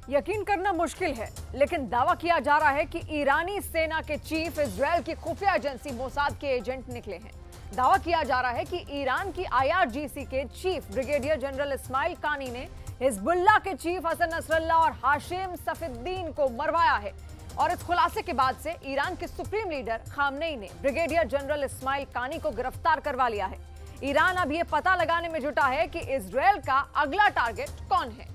यकीन करना मुश्किल है, लेकिन दावा किया जा रहा है कि ईरानी सेना के चीफ इजरायल की खुफिया एजेंसी मोसाद के एजेंट निकले हैं। दावा किया जा रहा है कि ईरान की आईआरजीसी के chief brigadier general Ismail Qaani ने हिजबुल्लाह के चीफ हसन नसरल्लाह और हाशिम सफीद्दीन को मरवाया है। और इस खुलासे के बाद से ईरान के सुप्रीम लीडर खामनेई ने ब्रिगेडियर जनरल इस्माइल कानी को गिरफ्तार करवा लिया है। ईरान अब यह पता लगाने में जुटा है कि इजरायल का अगला टारगेट कौन है।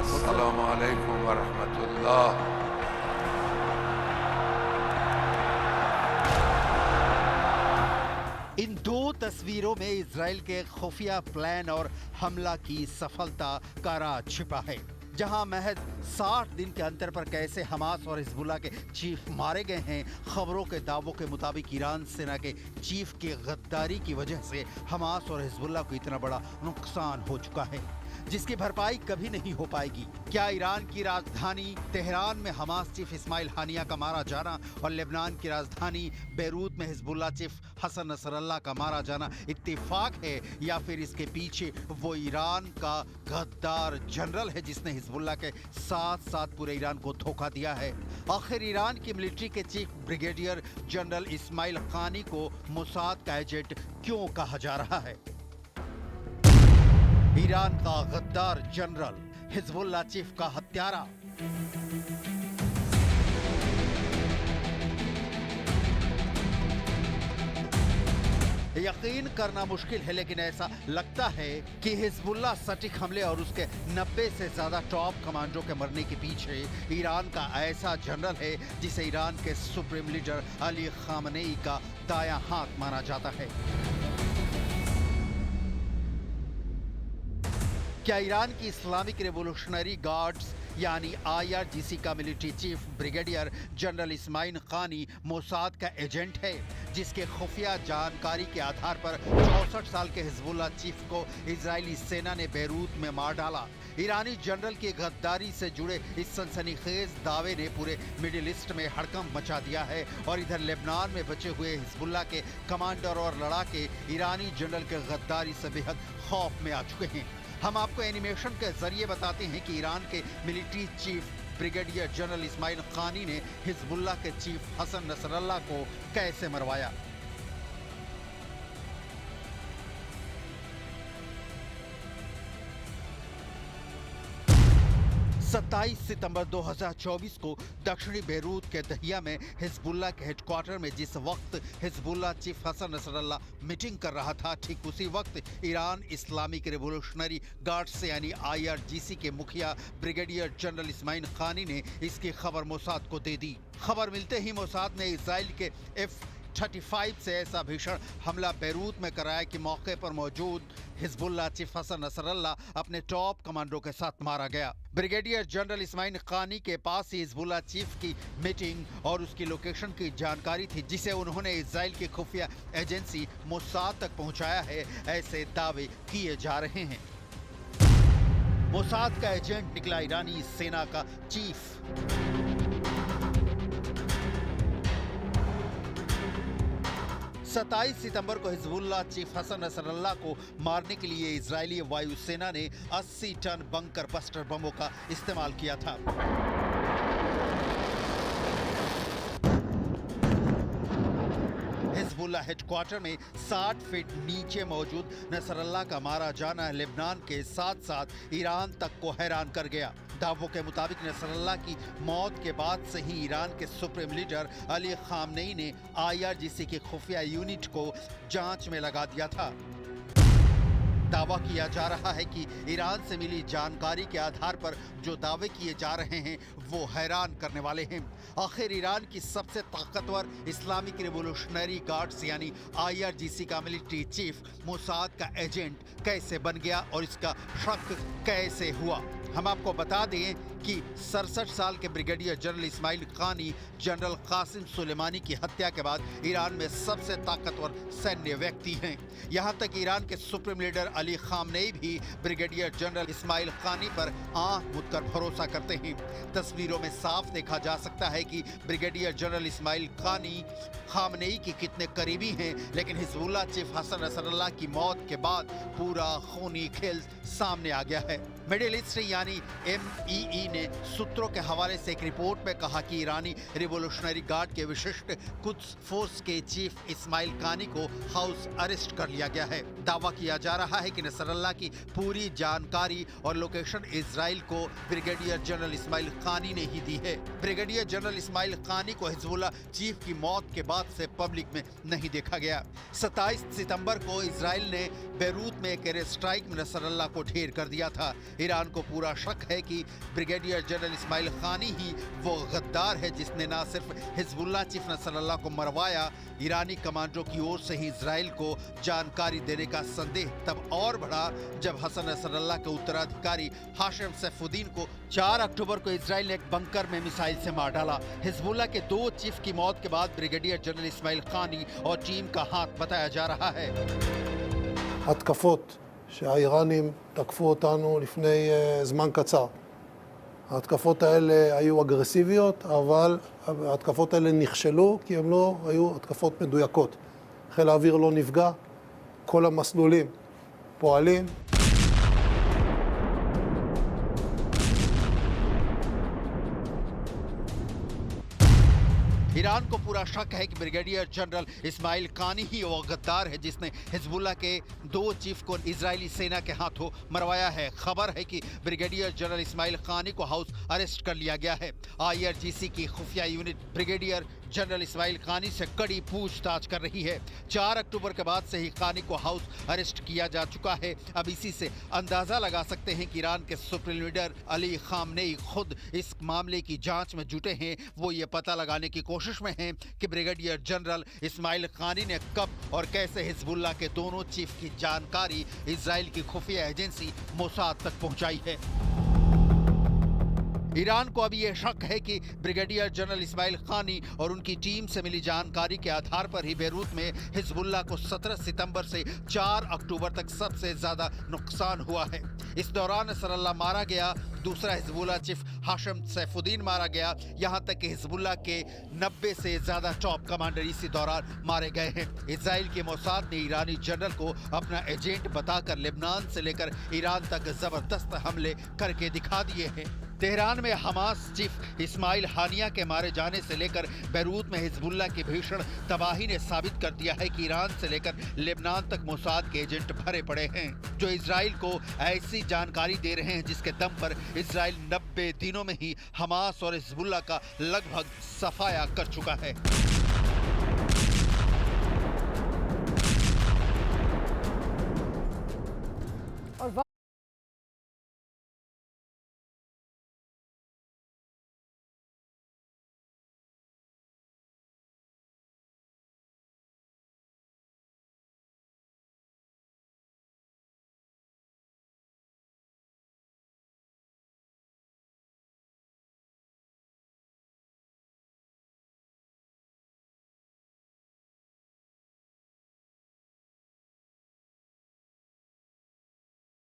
अस्सलामु अलैकुम वरहमतुल्लाह। इन दो तस्वीरों में इजराइल के खुफिया प्लान और हमला की सफलता का राज छिपा है, जहां महज 60 दिन के अंतर पर कैसे हमास और हिजबुल्लाह के चीफ मारे गए हैं। खबरों के दावों के मुताबिक ईरान सेना के चीफ की गद्दारी की वजह से हमास और हिजबुल्लाह को इतना बड़ा नुकसान हो चुका है जिसकी भरपाई कभी नहीं हो पाएगी। क्या ईरान की राजधानी तेहरान में हमास चीफ इस्माइल हानिया का मारा जाना और लेबनान की राजधानी बेरूत में हिजबुल्लाह चीफ हसन नसरल्लाह का मारा जाना इत्तेफाक है, या फिर इसके पीछे वो ईरान का गद्दार जनरल है जिसने हिजबुल्लाह के साथ साथ पूरे ईरान को धोखा दिया है? आखिर ईरान की मिलिट्री के चीफ ब्रिगेडियर जनरल इस्माइल कानी को मोसाद का एजेंट क्यों कहा जा रहा है? ईरान का गद्दार जनरल, हिजबुल्लाह चीफ का हत्यारा। यकीन करना मुश्किल है, लेकिन ऐसा लगता है कि हिजबुल्लाह सटीक हमले और उसके 90 से ज्यादा टॉप कमांडो के मरने के पीछे ईरान का ऐसा जनरल है जिसे ईरान के सुप्रीम लीडर अली खामनेई का दायां हाथ माना जाता है। क्या ईरान की इस्लामिक रेवोल्यूशनरी गार्ड्स यानी आईआरजीसी का military chief brigadier general Ismail Qaani Mossad का एजेंट है, जिसके खुफिया जानकारी के आधार पर 64 साल के हिजबुल्लाह चीफ को इजरायली सेना ने बेरूत में मार डाला? ईरानी जनरल की गद्दारी से जुड़े इस सनसनीखेज दावे ने पूरे मिडिल ईस्ट में हड़कंप मचा दिया है और इधर लेबनान में बचे हुए हिजबुल्लाह के कमांडर और लड़ाके ईरानी जनरल के गद्दारी से बेहद खौफ में आ चुके हैं। हम आपको एनिमेशन के जरिए बताते हैं कि ईरान के military chief brigadier general Ismail Qaani ने हिजबुल्लाह के चीफ हसन नसरल्लाह को कैसे मरवाया। 27 सितंबर 2024 को दक्षिणी बेरूत के दहिया में हिजबुल्लाह के हेडक्वार्टर में जिस वक्त Hezbollah chief Hassan Nasrallah meeting कर रहा था, ठीक उसी वक्त ईरान इस्लामिक रेवोल्यूशनरी गार्ड्स से यानी आईआरजीसी के मुखिया ब्रिगेडियर जनरल इस्माइल कानी ने इसकी खबर मोसाद को दे दी। खबर मिलते ही मोसाद ने इजराइल के F-35 से ऐसा भीषण हमला बेरूत में कराया कि मौके पर मौजूद हिजबुल्लाह चीफ हसन नसरल्लाह अपने टॉप कमांडो के साथ मारा गया। ब्रिगेडियर जनरल इस्माइल कानी के पास ही हिजबुल्लाह चीफ की मीटिंग और उसकी लोकेशन की जानकारी थी, जिसे उन्होंने इजराइल की खुफिया एजेंसी मोसाद तक पहुंचाया है, ऐसे दावे किए जा रहे हैं। मोसाद का एजेंट निकला ईरानी सेना का चीफ। 27 सितंबर को हिजबुल्लाह चीफ हसन नसरल्लाह को मारने के लिए इजरायली वायुसेना ने 80 टन बंकर बस्टर बमों का इस्तेमाल किया था। हिजबुल्लाह हेडक्वार्टर में 60 फीट नीचे मौजूद नसरल्लाह का मारा जाना लेबनान के साथ साथ ईरान तक को हैरान कर गया। दावों के मुताबिक नसरल्लाह की मौत के बाद से ही ईरान के सुप्रीम लीडर अली खामनेई ने IRGC की खुफिया यूनिट को जांच में लगा दिया था। दावा किया जा रहा है कि ईरान से मिली जानकारी के आधार पर जो दावे किए जा रहे हैं वो हैरान करने वाले हैं। आखिर ईरान की सबसे ताकतवर इस्लामिक रिवोल्यूशनरी गार्ड्स यानी IRGC का मिलिट्री चीफ मोसाद का एजेंट कैसे बन गया और इसका शक कैसे हुआ। हम आपको बता दें कि 67 साल के ब्रिगेडियर जनरल इस्माइल खानी जनरल कासिम सुलेमानी की हत्या के बाद ईरान में सबसे ताकतवर सैन्य व्यक्ति हैं। यहां तक ईरान के सुप्रीम लीडर अली खामनेई भी ब्रिगेडियर जनरल इस्माइल खानी पर आंख मूंद कर भरोसा करते हैं। तस्वीरों में साफ देखा जा सकता है कि ब्रिगेडियर जनरल इस्माइल खानी खामनेई के कितने करीबी हैं, लेकिन हिजबुल्लाह चीफ हसन नसरल्लाह की मौत के बाद पूरा खूनी खेल सामने आ गया है। मिडिल ईस्ट यानी MEE ने सूत्रों के हवाले से एक रिपोर्ट में कहा कि ईरानी रिवोल्यूशनरी गार्ड के विशिष्ट कुद्स फोर्स के चीफ इस्माइल खानी को हाउस अरेस्ट कर लिया गया है। दावा किया जा रहा है कि नसरल्लाह की पूरी जानकारी और लोकेशन इजराइल को ब्रिगेडियर जनरल इस्माइल खानी ने ही दी है। ब्रिगेडियर जनरल इस्माइल खानी को हिजबुल्लाह चीफ की मौत के बाद से पब्लिक में नहीं देखा गया। 27 सितंबर को इजराइल ने बेरूत में एक एयर स्ट्राइक में नसरल्लाह को ढेर कर दिया था। ईरान को पूरा शक है कि ब्रिगेडियर जनरल इस्माइल खानी ही वो गद्दार है जिसने न सिर्फ हिजबुल्लाह चीफ नसरल्लाह को मरवाया, ईरानी कमांडो की ओर से ही इजराइल को जानकारी देने का संदेह तब और बढ़ा जब हसन नसरल्लाह के उत्तराधिकारी हाशिम सैफुद्दीन को 4 अक्टूबर को इजराइल ने एक बंकर में मिसाइल से मार डाला। हिजबुल्लाह के 2 चीफ की मौत के बाद ब्रिगेडियर जनरल इस्माइल खानी और टीम का हाथ बताया जा रहा है। התקפות שהאיראנים תקפו אותנו לפני זמן קצר. ההתקפות האלה היו אגרסיביות, אבל ההתקפות האלה נכשלו כי הן לא היו התקפות מדויקות. חיל האוויר לא נפגע, כל המסלולים פועלים. ईरान को पूरा शक है कि ब्रिगेडियर जनरल इस्माइल खानी ही वो गद्दार है जिसने हिजबुल्लाह के 2 चीफ को इजरायली सेना के हाथों मरवाया है। खबर है कि ब्रिगेडियर जनरल इस्माइल खानी को हाउस अरेस्ट कर लिया गया है। IRGC की खुफिया यूनिट ब्रिगेडियर जनरल इस्माइल खानी से कड़ी पूछताछ कर रही है। 4 अक्टूबर के बाद से ही खानी को हाउस अरेस्ट किया जा चुका है। अब इसी से अंदाजा लगा सकते हैं कि ईरान के सुप्रीम लीडर अली खामनेई खुद इस मामले की जांच में जुटे हैं। वो ये पता लगाने की कोशिश में हैं कि ब्रिगेडियर जनरल इस्माइल खानी ने कब और कैसे हिजबुल्लाह के दोनों चीफ की जानकारी इजराइल की खुफिया एजेंसी मोसाद तक पहुंचाई है। ईरान को अभी यह शक है कि ब्रिगेडियर जनरल इस्माइल खानी और उनकी टीम से मिली जानकारी के आधार पर ही बेरूत में हिजबुल्लाह को 17 सितंबर से 4 अक्टूबर तक सबसे ज्यादा नुकसान हुआ है। इस दौरान नसरल्लाह मारा गया, दूसरा हिजबुल्लाह चीफ हाशिम सैफुद्दीन मारा गया। यहां तक कि हिजबुल्लाह के 90 से ज्यादा टॉप कमांडर इसी दौरान मारे गए हैं। इजराइल के मोसाद ने ईरानी जनरल को अपना एजेंट बताकर लेबनान से लेकर ईरान तक जबरदस्त हमले करके दिखा दिए हैं। तेहरान में हमास चीफ इस्माइल हानिया के मारे जाने से लेकर बेरूत में हिजबुल्लाह की भीषण तबाही ने साबित कर दिया है कि ईरान से लेकर लेबनान तक मोसाद के एजेंट भरे पड़े हैं जो इजराइल को ऐसी जानकारी दे रहे हैं जिसके दम पर इजराइल 90 दिनों में ही हमास और हिजबुल्लाह का लगभग सफाया कर चुका है।